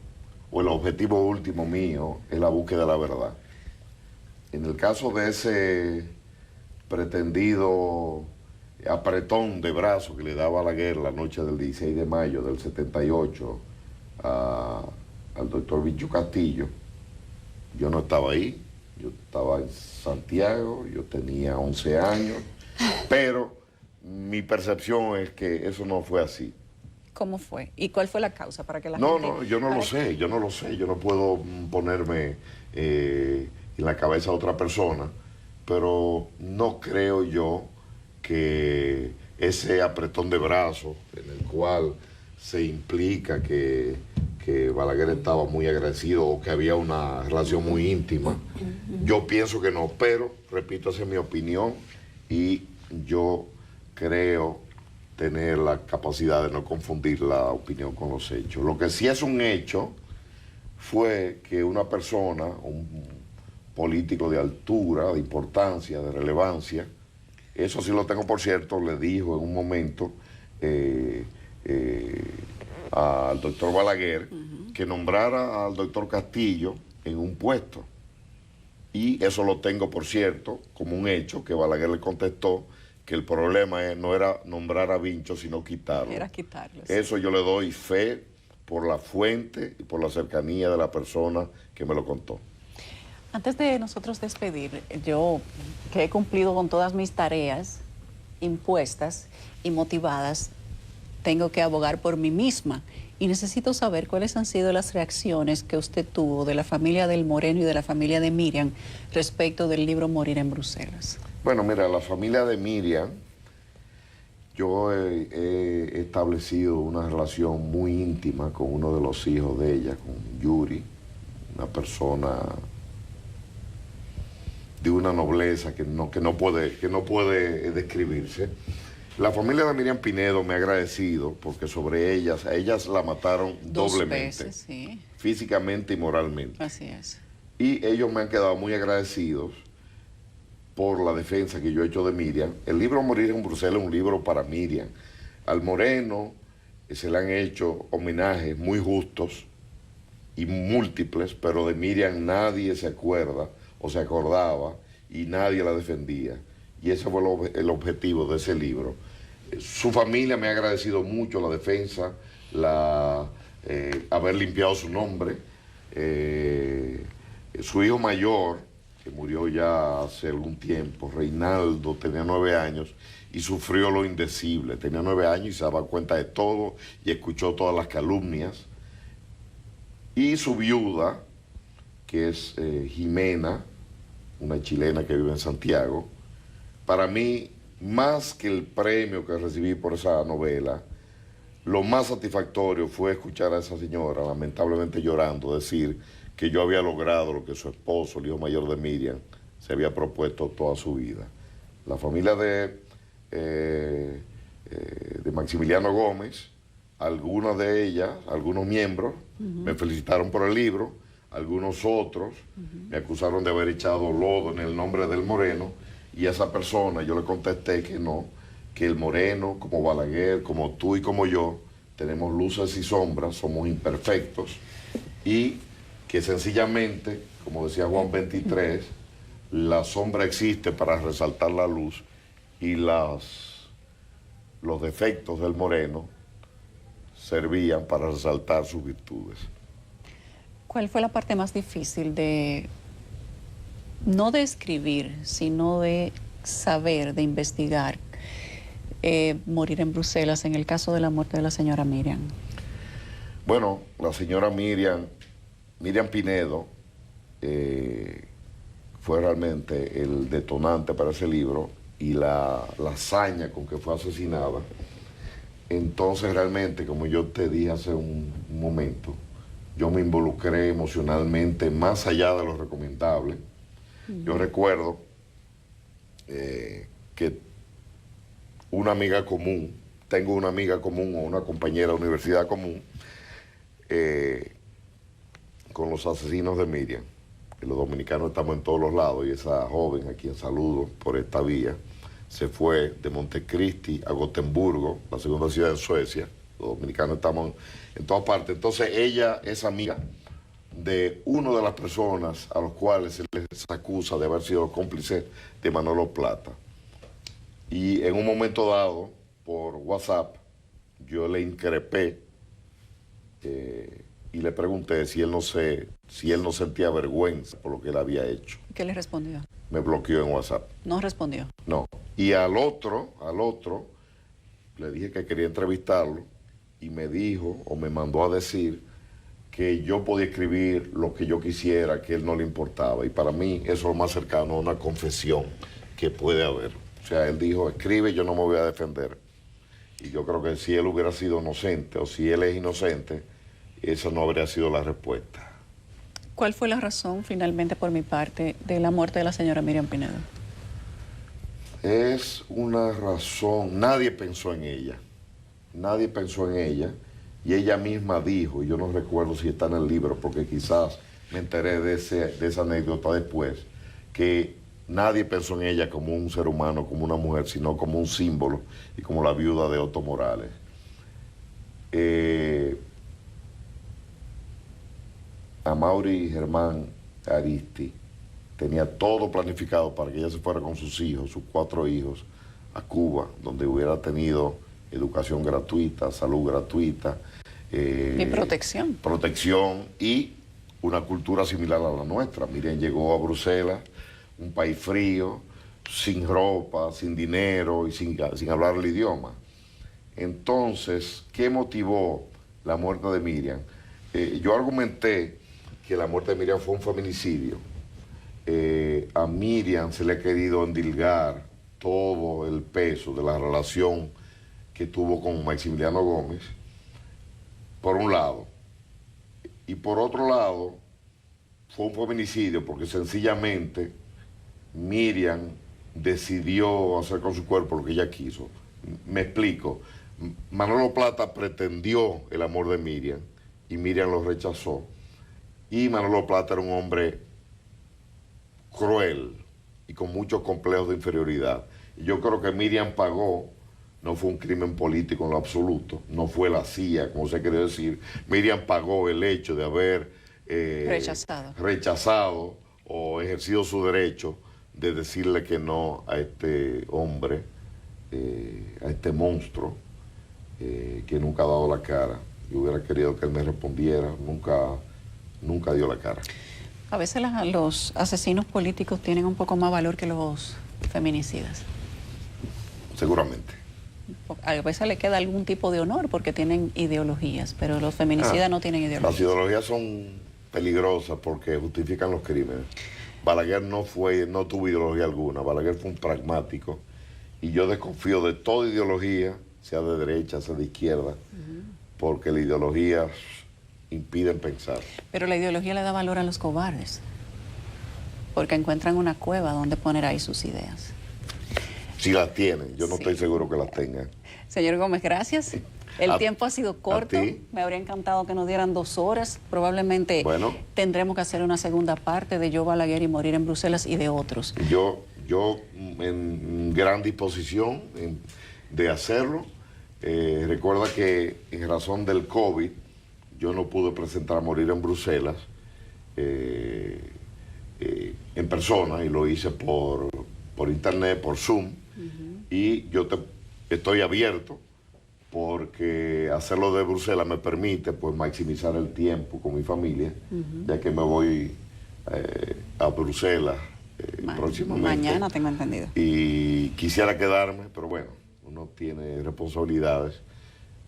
S2: o el objetivo último mío es la búsqueda de la verdad. En el caso de ese pretendido apretón de brazo que le daba Balaguer la noche del 16 de mayo del 78 al doctor Vincho Castillo, yo no estaba ahí, yo estaba en Santiago, yo tenía 11 años, pero mi percepción es que eso no fue así.
S1: ¿Cómo fue? ¿Y cuál fue la causa para que la
S2: gente...
S1: No,
S2: yo no lo sé, yo no puedo ponerme en la cabeza de otra persona, pero no creo yo que ese apretón de brazos en el cual se implica que Balaguer estaba muy agradecido o que había una relación muy íntima, yo pienso que no, pero repito, esa es mi opinión y yo creo tener la capacidad de no confundir la opinión con los hechos. Lo que sí es un hecho fue que una persona, un político de altura, de importancia, de relevancia, eso sí lo tengo por cierto, le dijo en un momento al doctor Balaguer que nombrara al doctor Castillo en un puesto. Y eso lo tengo por cierto como un hecho, que Balaguer le contestó que el problema no era nombrar a Vincho, sino quitarlo.
S1: Era quitarlo. Sí.
S2: Eso yo le doy fe por la fuente y por la cercanía de la persona que me lo contó.
S1: Antes de nosotros despedir, yo que he cumplido con todas mis tareas impuestas y motivadas, tengo que abogar por mí misma y necesito saber cuáles han sido las reacciones que usted tuvo de la familia del Moreno y de la familia de Miriam respecto del libro Morir en Bruselas.
S2: Bueno, mira, la familia de Miriam, yo he establecido una relación muy íntima con uno de los hijos de ella, con Yuri, una persona de una nobleza que no puede describirse. La familia de Miriam Pinedo me ha agradecido porque sobre ellas, a ellas la mataron doblemente,
S1: veces, sí.
S2: Físicamente y moralmente.
S1: Así es.
S2: Y ellos me han quedado muy agradecidos por la defensa que yo he hecho de Miriam. El libro Morir en Bruselas es un libro para Miriam. Al Moreno se le han hecho homenajes muy justos y múltiples, pero de Miriam nadie se acuerda o se acordaba y nadie la defendía. Y ese fue el objetivo de ese libro. Su familia me ha agradecido mucho la defensa, haber limpiado su nombre. Su hijo mayor, que murió ya hace algún tiempo. Reinaldo tenía 9 años y sufrió lo indecible. Tenía 9 años y se daba cuenta de todo y escuchó todas las calumnias. Y su viuda, que es Jimena, una chilena que vive en Santiago, para mí, más que el premio que recibí por esa novela, lo más satisfactorio fue escuchar a esa señora, lamentablemente llorando, decir que yo había logrado lo que su esposo, el hijo mayor de Miriam, se había propuesto toda su vida. La familia de Maximiliano Gómez, algunas de ellas, algunos miembros, me felicitaron por el libro, algunos otros me acusaron de haber echado lodo en el nombre del Moreno, y a esa persona yo le contesté que no, que el Moreno, como Balaguer, como tú y como yo, tenemos luces y sombras, somos imperfectos, y que sencillamente, como decía Juan 23, la sombra existe para resaltar la luz, y los defectos del Moreno servían para resaltar sus virtudes.
S1: ¿Cuál fue la parte más difícil de, no de escribir, sino de saber, de investigar, morir en Bruselas, en el caso de la muerte de la señora Miriam?
S2: Bueno, la señora Miriam Pinedo, fue realmente el detonante para ese libro y la hazaña con que fue asesinada. Entonces realmente, como yo te dije hace un momento, yo me involucré emocionalmente más allá de lo recomendable. Yo recuerdo que una amiga común, tengo una amiga común o una compañera de universidad común, con los asesinos de Miriam. Que los dominicanos estamos en todos los lados, y esa joven, a quien saludo por esta vía, se fue de Montecristi a Gotemburgo, la segunda ciudad de Suecia. Los dominicanos estamos en todas partes. Entonces ella es amiga de una de las personas a los cuales se les acusa de haber sido cómplices de Manolo Plata. Y en un momento dado, por WhatsApp, yo le increpé y le pregunté si él no sentía vergüenza por lo que él había hecho.
S1: ¿Qué le respondió?
S2: Me bloqueó en WhatsApp.
S1: No respondió.
S2: No. Y al otro, le dije que quería entrevistarlo y me dijo, o me mandó a decir, que yo podía escribir lo que yo quisiera, que a él no le importaba. Y para mí eso es lo más cercano a una confesión que puede haber. O sea, él dijo, escribe, yo no me voy a defender. Y yo creo que si él hubiera sido inocente, o si él es inocente, esa no habría sido la respuesta.
S1: ¿Cuál fue la razón, finalmente, por mi parte, de la muerte de la señora Miriam Pinedo?
S2: Es una razón, nadie pensó en ella. Nadie pensó en ella. Y ella misma dijo, y yo no recuerdo si está en el libro, porque quizás me enteré de esa anécdota después, que nadie pensó en ella como un ser humano, como una mujer, sino como un símbolo, y como la viuda de Otto Morales. Amaury Germán Aristi tenía todo planificado para que ella se fuera con sus hijos, sus 4 hijos, a Cuba, donde hubiera tenido educación gratuita, salud gratuita.
S1: Y protección.
S2: Protección y una cultura similar a la nuestra. Miren, llegó a Bruselas, un país frío, sin ropa, sin dinero y sin hablar el idioma. Entonces, ¿qué motivó la muerte de Miriam? Yo argumenté que la muerte de Miriam fue un feminicidio. A Miriam se le ha querido endilgar todo el peso de la relación que tuvo con Maximiliano Gómez, por un lado. Y por otro lado, fue un feminicidio porque sencillamente Miriam decidió hacer con su cuerpo lo que ella quiso. Me explico. Manolo Plata pretendió el amor de Miriam y Miriam lo rechazó. Y Manolo Plata era un hombre cruel y con muchos complejos de inferioridad. Y yo creo que Miriam pagó. No fue un crimen político en lo absoluto, no fue la CIA, como se quiere decir. Miriam pagó el hecho de haber rechazado o ejercido su derecho de decirle que no a este hombre, a este monstruo, que nunca ha dado la cara. Yo hubiera querido que él me respondiera, nunca dio la cara.
S1: A veces los asesinos políticos tienen un poco más valor que los feminicidas.
S2: Seguramente.
S1: A veces le queda algún tipo de honor porque tienen ideologías, pero los feminicidas no tienen ideologías.
S2: Las ideologías son peligrosas porque justifican los crímenes. Balaguer no tuvo ideología alguna. Balaguer fue un pragmático y yo desconfío de toda ideología, sea de derecha, sea de izquierda, porque las ideologías impiden pensar.
S1: Pero la ideología le da valor a los cobardes, porque encuentran una cueva donde poner ahí sus ideas.
S2: Si las tienen, yo no estoy seguro que las tengan.
S1: Señor Gómez, gracias. El tiempo ha sido corto. Me habría encantado que nos dieran 2 horas. Probablemente tendremos que hacer una segunda parte de Yo Balaguer y Morir en Bruselas y de otros.
S2: Yo en gran disposición de hacerlo. Recuerda que en razón del COVID yo no pude presentar Morir en Bruselas en persona y lo hice por internet, por Zoom. Y yo estoy abierto porque hacerlo de Bruselas me permite pues maximizar el tiempo con mi familia, ya que me voy a Bruselas próximamente.
S1: Mañana tengo entendido.
S2: Y quisiera quedarme, pero bueno, uno tiene responsabilidades,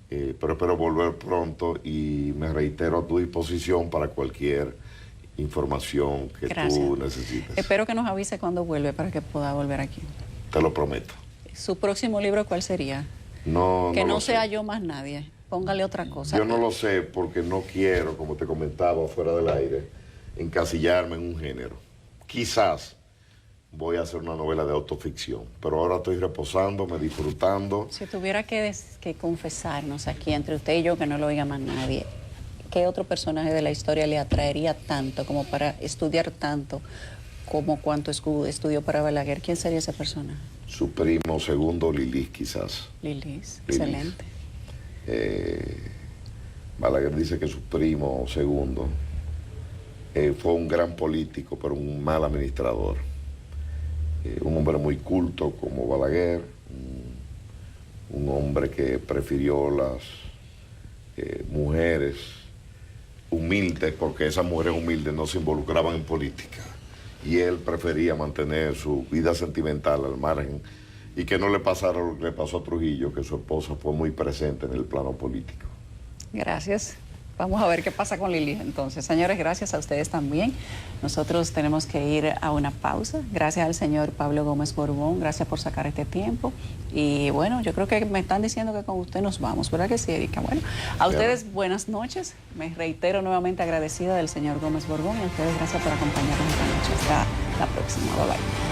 S2: pero espero volver pronto y me reitero a tu disposición para cualquier información que tú necesites.
S1: Espero que nos avise cuando vuelve para que pueda volver aquí.
S2: Te lo prometo.
S1: ¿Su próximo libro cuál sería? Que no sea Yo más nadie. Póngale otra cosa.
S2: Yo no lo sé porque no quiero, como te comentaba fuera del aire, encasillarme en un género. Quizás voy a hacer una novela de autoficción, pero ahora estoy reposándome, disfrutando.
S1: Si tuviera que confesarnos aquí entre usted y yo, que no lo oiga más nadie, ¿qué otro personaje de la historia le atraería tanto como para estudiar tanto como cuanto estudió para Balaguer? ¿Quién sería esa persona?
S2: Su primo segundo, Lilis, quizás.
S1: Lilis, excelente.
S2: Balaguer dice que su primo segundo fue un gran político, pero un mal administrador. Un hombre muy culto como Balaguer, un hombre que prefirió las mujeres humildes, porque esas mujeres humildes no se involucraban en política. Y él prefería mantener su vida sentimental al margen y que no le pasara lo que le pasó a Trujillo, que su esposa fue muy presente en el plano político.
S1: Gracias. Vamos a ver qué pasa con Lili entonces. Señores, gracias a ustedes también. Nosotros tenemos que ir a una pausa. Gracias al señor Pablo Gómez Borbón. Gracias por sacar este tiempo. Y bueno, yo creo que me están diciendo que con usted nos vamos, ¿verdad que sí, Erika? Bueno, a ustedes buenas noches. Me reitero nuevamente agradecida del señor Gómez Borbón y a ustedes gracias por acompañarnos esta noche. Hasta la próxima. Bye bye.